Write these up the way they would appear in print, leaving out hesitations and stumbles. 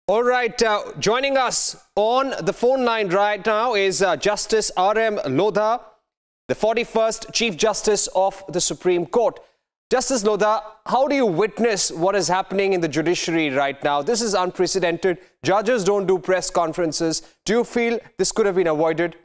All right, joining us on the phone line right now is Justice R.M. Lodha, the 41st Chief Justice of the Supreme Court. Justice Lodha, how do you witness what is happening in the judiciary right now? This is unprecedented. Judges don't do press conferences. Do you feel this could have been avoided?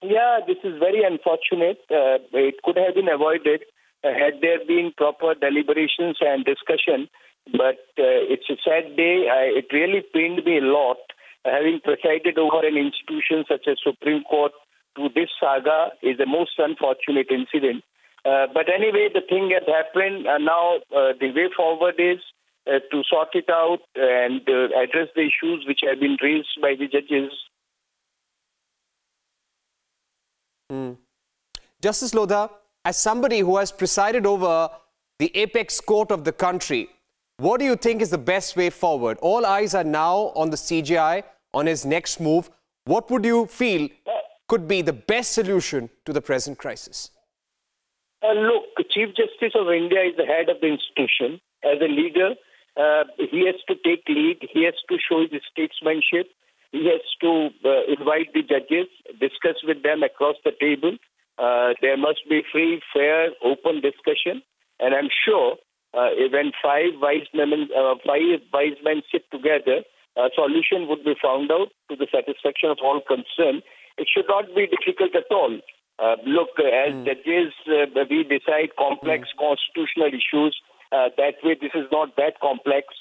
Yeah, this is very unfortunate. It could have been avoided had there been proper deliberations and discussion. But it's a sad day. It really pained me a lot having presided over an institution such as Supreme Court to this saga is the most unfortunate incident. But anyway, the thing has happened. Now the way forward is to sort it out and address the issues which have been raised by the judges. Justice Lodha, as somebody who has presided over the apex court of the country, what do you think is the best way forward? All eyes are now on the CJI, on his next move. What would you feel could be the best solution to the present crisis? Look, the Chief Justice of India is the head of the institution. As a leader, he has to take lead. He has to show his statesmanship. He has to invite the judges, discuss with them across the table. There must be free, fair, open discussion. And I'm sure when five wise men sit together, a solution would be found out to the satisfaction of all concerned. It should not be difficult at all. Look, as judges, we decide complex constitutional issues. That way, this is not that complex.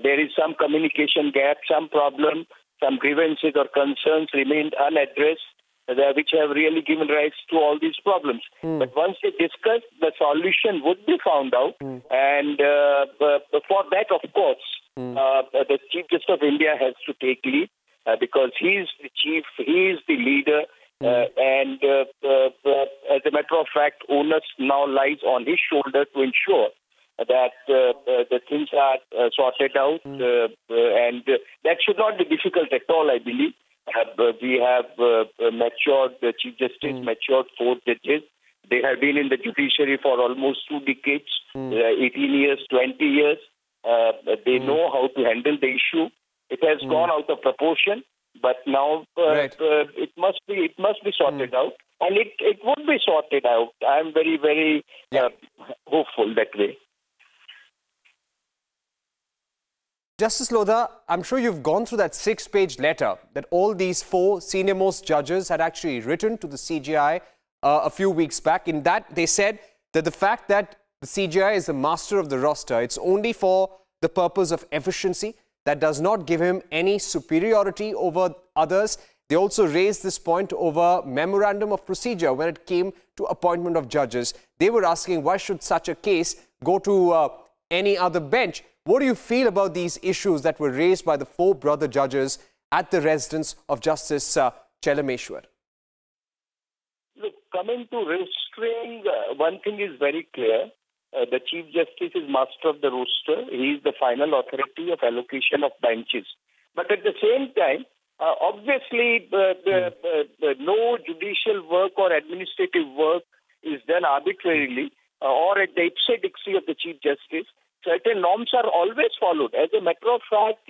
There is some communication gap, some problem, some grievances or concerns remained unaddressed, which have really given rise to all these problems. But once they discuss, the solution would be found out. And for that, of course, the Chief Justice of India has to take lead because he is the chief, he is the leader. And as a matter of fact, onus now lies on his shoulder to ensure that the things are sorted out. And that should not be difficult at all, I believe. We have matured, the Chief Justice matured 4 judges. They have been in the judiciary for almost 2 decades, 18 years, 20 years. They know how to handle the issue. It has gone out of proportion, but now it must be sorted out, and it would be sorted out. I am very, very hopeful that way. Justice Lodha, I'm sure you've gone through that 6-page letter that all these 4 senior-most judges had actually written to the CJI a few weeks back. In that, they said that the fact that the CJI is the master of the roster, it's only for the purpose of efficiency. That does not give him any superiority over others. They also raised this point over memorandum of procedure when it came to appointment of judges. They were asking, why should such a case go to any other bench? What do you feel about these issues that were raised by the 4 brother judges at the residence of Justice Chelameshwar? Look, coming to registering, one thing is very clear. The Chief Justice is master of the roster. He is the final authority of allocation of benches. But at the same time, obviously, no judicial work or administrative work is done arbitrarily or at the ipse dixi of the Chief Justice. Certain norms are always followed. As a matter of fact,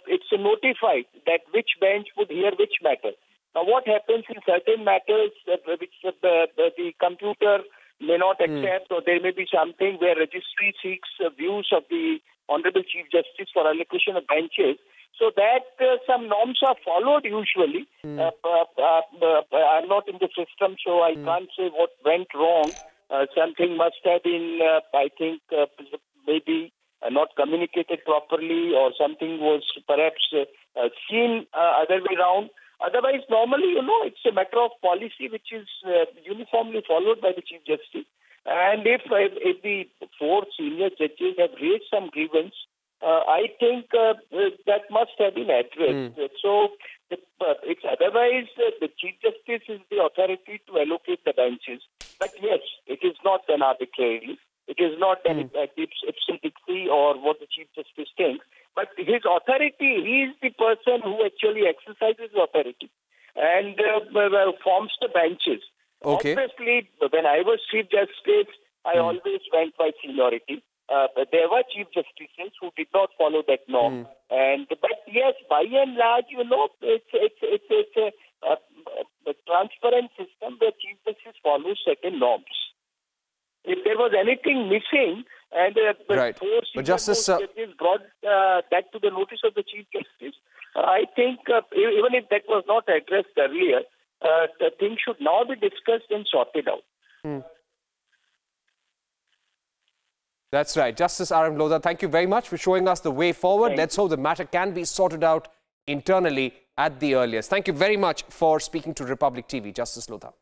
it's notified that which bench would hear which matter. Now, what happens in certain matters which the computer may not accept, or there may be something where registry seeks views of the Honorable Chief Justice for allocation of benches, so that some norms are followed usually. I'm not in the system, so I can't say what went wrong. Something must have been, I think, maybe not communicated properly, or something was perhaps seen other way around. Otherwise, normally, it's a matter of policy which is uniformly followed by the Chief Justice. And if the 4 senior judges have raised some grievance, I think that must have been addressed. So, it's otherwise, the Chief Justice is the authority to allocate the benches. But yes, it is not done arbitrarily. It is not done ipse dixi or what the Chief Justice thinks. But his authority, he is the person who actually exercises authority and forms the benches. Okay. Obviously, when I was Chief Justice, I always went by seniority. there were Chief Justices who did not follow that norm. But yes, by and large, it's a transparent system where Chief Justice follows certain norms. If there was anything missing, and Right. four But Justice, judges brought that to the notice of the Chief Justice, I think even if that was not addressed earlier, the thing should now be discussed and sorted out. That's right. Justice R.M. Lodha, thank you very much for showing us the way forward. Let's hope the matter can be sorted out internally at the earliest. Thank you very much for speaking to Republic TV, Justice Lodha.